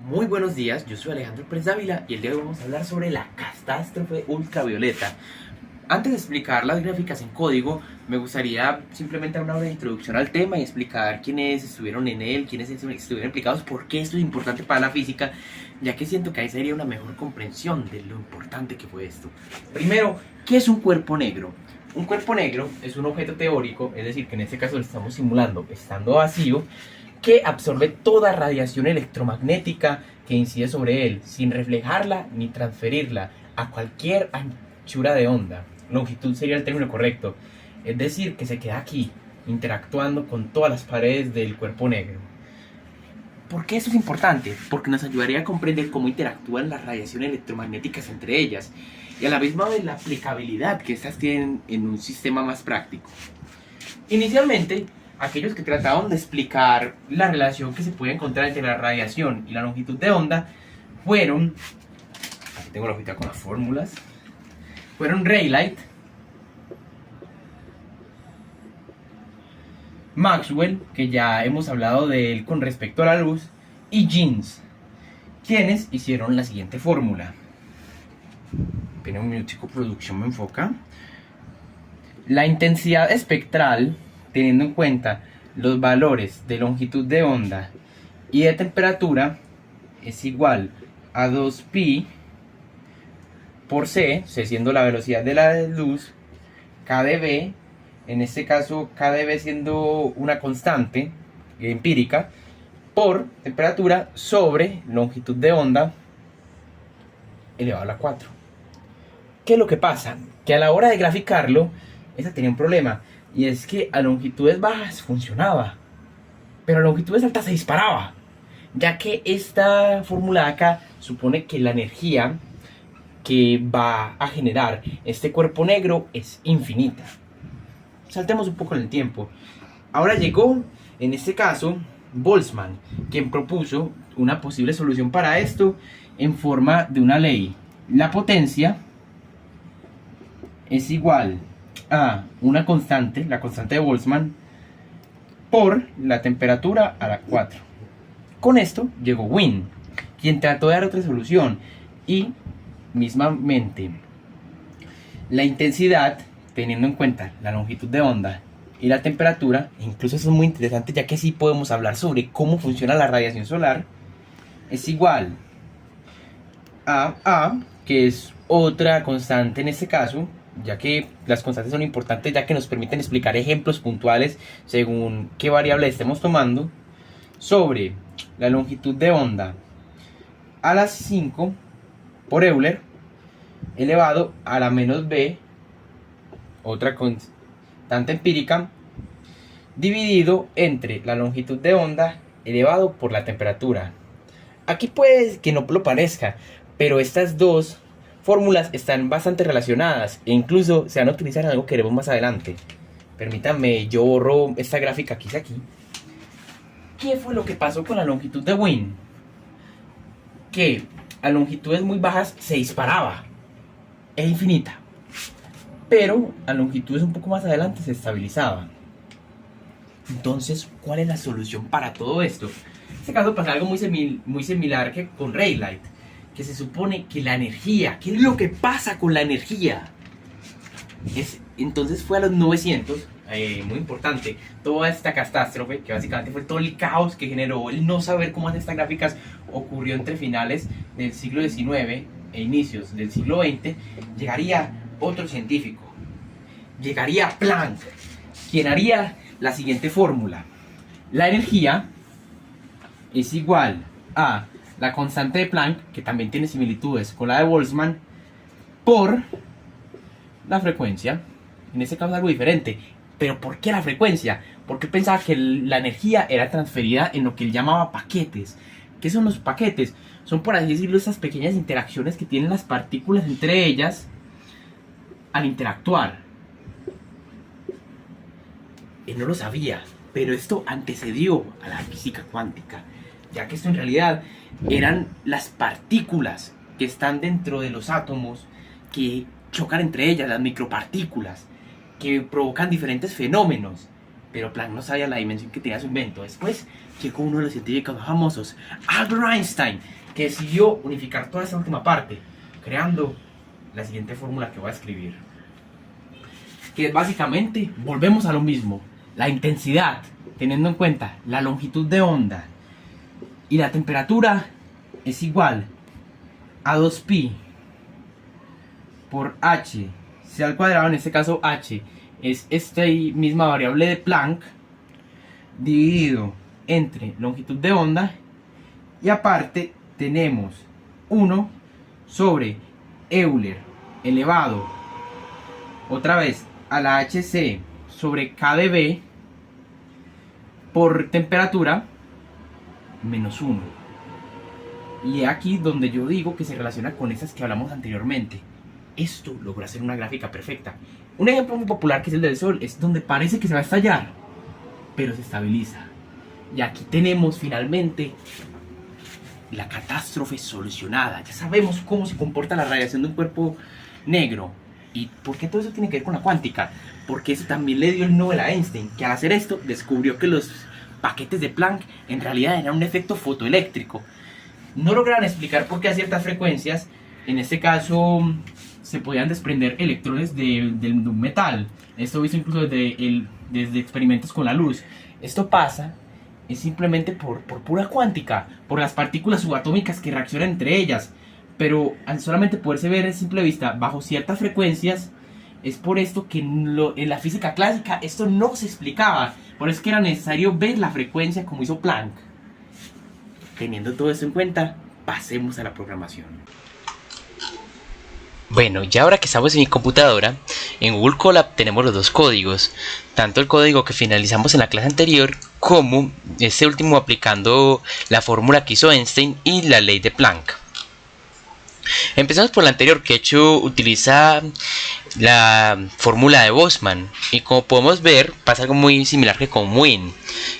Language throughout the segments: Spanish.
Muy buenos días, yo soy Alejandro Pérez Dávila y el día de hoy vamos a hablar sobre la catástrofe ultravioleta. Antes de explicar las gráficas en código, me gustaría simplemente dar una breve introducción al tema y explicar quiénes estuvieron en él, quiénes estuvieron implicados, por qué esto es importante para la física, ya que siento que ahí sería una mejor comprensión de lo importante que fue esto. Primero, ¿qué es un cuerpo negro? Un cuerpo negro es un objeto teórico, es decir, que en este caso lo estamos simulando estando vacío, que absorbe toda radiación electromagnética que incide sobre él, sin reflejarla ni transferirla a cualquier anchura de onda. Longitud sería el término correcto. Es decir, que se queda aquí, interactuando con todas las paredes del cuerpo negro. ¿Por qué eso es importante? Porque nos ayudaría a comprender cómo interactúan las radiaciones electromagnéticas entre ellas y a la misma vez la aplicabilidad que estas tienen en un sistema más práctico. Inicialmente, aquellos que trataban de explicar la relación que se puede encontrar entre la radiación y la longitud de onda fueron, aquí tengo la hojita con las fórmulas, fueron Rayleigh, Maxwell, que ya hemos hablado de él con respecto a la luz, y Jeans, quienes hicieron la siguiente fórmula. Esperen un minutico, producción me enfoca. La intensidad espectral, teniendo en cuenta los valores de longitud de onda y de temperatura, es igual a 2pi por c siendo la velocidad de la luz, kdb, en este caso kdb siendo una constante empírica, por temperatura sobre longitud de onda elevado a la 4. ¿Qué es lo que pasa? Que a la hora de graficarlo, esa tenía un problema, y es que a longitudes bajas funcionaba, pero a longitudes altas se disparaba, ya que esta fórmula de acá supone que la energía que va a generar este cuerpo negro es infinita. Saltemos un poco en el tiempo. Ahora llegó, en este caso, Boltzmann, quien propuso una posible solución para esto en forma de una ley. La potencia es igual a una constante, la constante de Boltzmann, por la temperatura a la 4. Con esto llegó Wien, quien trató de dar otra solución y mismamente la intensidad, teniendo en cuenta la longitud de onda y la temperatura, incluso eso es muy interesante ya que sí podemos hablar sobre cómo funciona la radiación solar, es igual a A, que es otra constante en este caso, ya que las constantes son importantes ya que nos permiten explicar ejemplos puntuales según qué variable estemos tomando, sobre la longitud de onda a las 5 por Euler elevado a la menos b, otra constante empírica, dividido entre la longitud de onda elevado por la temperatura. Aquí puede que no lo parezca, pero estas dos fórmulas están bastante relacionadas e incluso se van a utilizar en algo que veremos más adelante. Permítanme, yo borro esta gráfica que hice aquí. ¿Qué fue lo que pasó con la longitud de Wien? Que a longitudes muy bajas se disparaba, es infinita, pero a longitudes un poco más adelante se estabilizaba. Entonces, ¿cuál es la solución para todo esto? En este caso pasa algo muy similar que con Rayleigh, que se supone que la energía, ¿qué es lo que pasa con la energía? Entonces fue a los 900, muy importante, toda esta catástrofe, que básicamente fue todo el caos que generó el no saber cómo hacer estas gráficas, ocurrió entre finales del siglo XIX e inicios del siglo XX, llegaría otro científico, llegaría Planck, quien haría la siguiente fórmula. La energía es igual a la constante de Planck, que también tiene similitudes con la de Boltzmann, por la frecuencia. En este caso es algo diferente. ¿Pero por qué la frecuencia? Porque pensaba que la energía era transferida en lo que él llamaba paquetes. ¿Qué son los paquetes? Son, por así decirlo, esas pequeñas interacciones que tienen las partículas entre ellas al interactuar. Él no lo sabía, pero esto antecedió a la física cuántica, ya que esto en realidad eran las partículas que están dentro de los átomos que chocan entre ellas, las micropartículas, que provocan diferentes fenómenos. Pero Planck no sabía la dimensión que tenía su invento. Después llegó uno de los científicos más famosos, Albert Einstein, que decidió unificar toda esa última parte, creando la siguiente fórmula que voy a escribir. Que básicamente volvemos a lo mismo. La intensidad, teniendo en cuenta la longitud de onda y la temperatura, es igual a 2pi por h c al cuadrado. En este caso h es esta misma variable de Planck dividido entre longitud de onda, y aparte tenemos 1 sobre Euler elevado otra vez a la hc sobre k de b por temperatura menos 1. Y aquí donde yo digo que se relaciona con esas que hablamos anteriormente. Esto logra hacer una gráfica perfecta. Un ejemplo muy popular, que es el del Sol, es donde parece que se va a estallar, pero se estabiliza. Y aquí tenemos finalmente la catástrofe solucionada. Ya sabemos cómo se comporta la radiación de un cuerpo negro. ¿Y por qué todo eso tiene que ver con la cuántica? Porque eso también le dio el Nobel a Einstein, que al hacer esto descubrió que los paquetes de Planck en realidad eran un efecto fotoeléctrico. No lograron explicar por qué a ciertas frecuencias, en este caso, se podían desprender electrones de un metal. Esto visto incluso desde experimentos con la luz. Esto pasa es simplemente por pura cuántica, por las partículas subatómicas que reaccionan entre ellas. Pero al solamente poderse ver a simple vista bajo ciertas frecuencias, es por esto que en la física clásica esto no se explicaba. Por eso es que era necesario ver la frecuencia como hizo Planck. Teniendo todo esto en cuenta, pasemos a la programación. Bueno, ya ahora que estamos en mi computadora, en Google Colab tenemos los dos códigos, tanto el código que finalizamos en la clase anterior, como este último aplicando la fórmula que hizo Einstein y la ley de Planck. Empezamos por la anterior, que de hecho utiliza la fórmula de Boltzmann, y como podemos ver pasa algo muy similar que con Wien,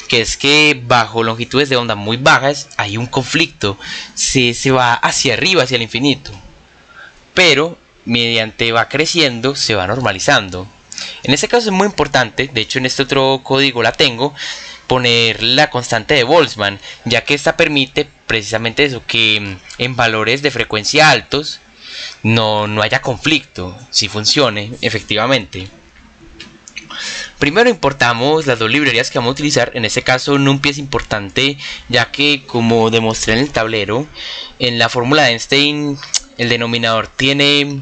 que es que bajo longitudes de onda muy bajas hay un conflicto, se va hacia arriba, hacia el infinito, pero mediante va creciendo se va normalizando. En este caso es muy importante, de hecho en este otro código la tengo, poner la constante de Boltzmann, ya que esta permite precisamente eso, que en valores de frecuencia altos no haya conflicto, si funcione efectivamente. Primero importamos las dos librerías que vamos a utilizar. En este caso NumPy es importante, ya que como demostré en el tablero, en la fórmula de Einstein el denominador tiene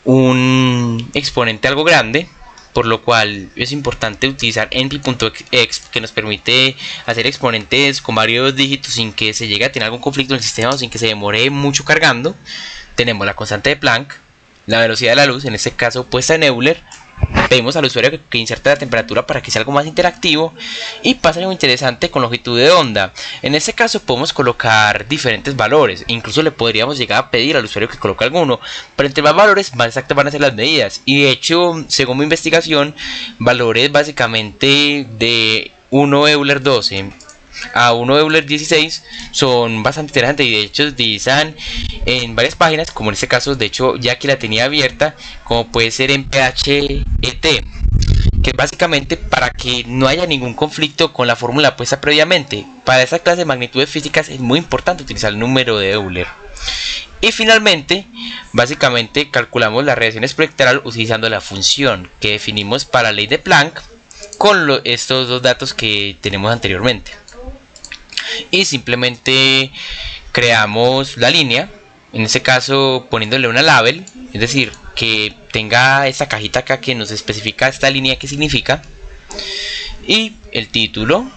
un exponente algo grande, por lo cual es importante utilizar np.exp, que nos permite hacer exponentes con varios dígitos sin que se llegue a tener algún conflicto en el sistema o sin que se demore mucho cargando. Tenemos la constante de Planck, la velocidad de la luz, en este caso puesta en Euler. Pedimos al usuario que inserte la temperatura para que sea algo más interactivo, y pasa algo interesante con longitud de onda. En este caso podemos colocar diferentes valores, incluso le podríamos llegar a pedir al usuario que coloque alguno, pero entre más valores más exactas van a ser las medidas. Y de hecho, según mi investigación, valores básicamente de 1 Euler 12 a 1 Euler 16 son bastante interesantes, y de hecho utilizan en varias páginas, como en este caso, de hecho ya que la tenía abierta, como puede ser en PHET, que es básicamente para que no haya ningún conflicto con la fórmula puesta previamente. Para esa clase de magnitudes físicas es muy importante utilizar el número de Euler. Y finalmente, básicamente calculamos la radiación espectral utilizando la función que definimos para la ley de Planck con estos dos datos que tenemos anteriormente. Y simplemente creamos la línea, en este caso poniéndole una label, es decir, que tenga esta cajita acá que nos especifica esta línea que significa, y el título,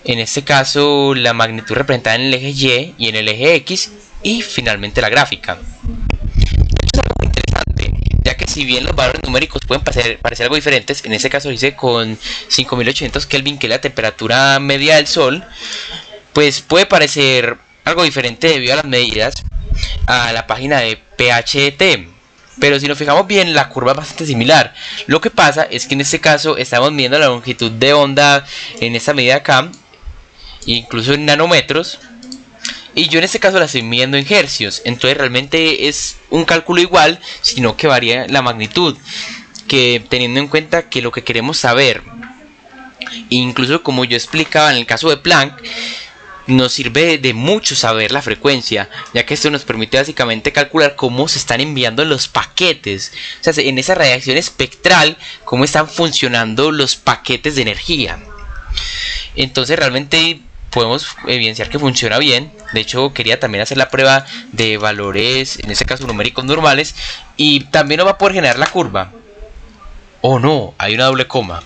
en este caso la magnitud representada en el eje Y y en el eje X, y finalmente la gráfica. Esto es algo muy interesante, ya que si bien los valores numéricos pueden parecer algo diferentes, en este caso dice con 5800 Kelvin, que es la temperatura media del Sol, pues puede parecer algo diferente debido a las medidas a la página de PHET, pero si nos fijamos bien la curva es bastante similar. Lo que pasa es que en este caso estamos midiendo la longitud de onda en esta medida acá, incluso en nanómetros, y yo en este caso la estoy midiendo en hercios. Entonces realmente es un cálculo igual, sino que varía la magnitud. que teniendo en cuenta que lo que queremos saber, incluso como yo explicaba en el caso de Planck, nos sirve de mucho saber la frecuencia, ya que esto nos permite básicamente calcular cómo se están enviando los paquetes, o sea, en esa radiación espectral, cómo están funcionando los paquetes de energía. Entonces realmente podemos evidenciar que funciona bien. De hecho, quería también hacer la prueba de valores, en este caso numéricos normales, y también nos va a poder generar la curva. Oh no, hay una doble coma.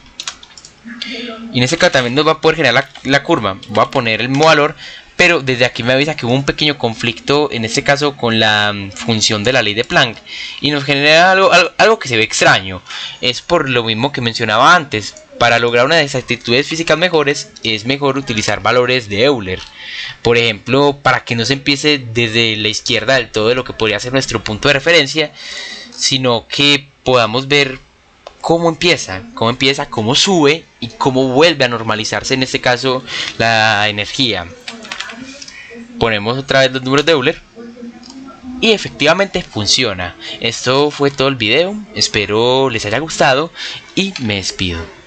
Y en este caso también nos va a poder generar la curva. Voy a poner el mismo valor, pero desde aquí me avisa que hubo un pequeño conflicto, en este caso con la función de la ley de Planck, y nos genera algo que se ve extraño. Es por lo mismo que mencionaba antes. Para lograr unas exactitudes físicas mejores es mejor utilizar valores de Euler. Por ejemplo, para que no se empiece desde la izquierda del todo de lo que podría ser nuestro punto de referencia, sino que podamos ver cómo empieza, cómo sube y cómo vuelve a normalizarse, en este caso, la energía. Ponemos otra vez los números de Euler y efectivamente funciona. Esto fue todo el video, espero les haya gustado y me despido.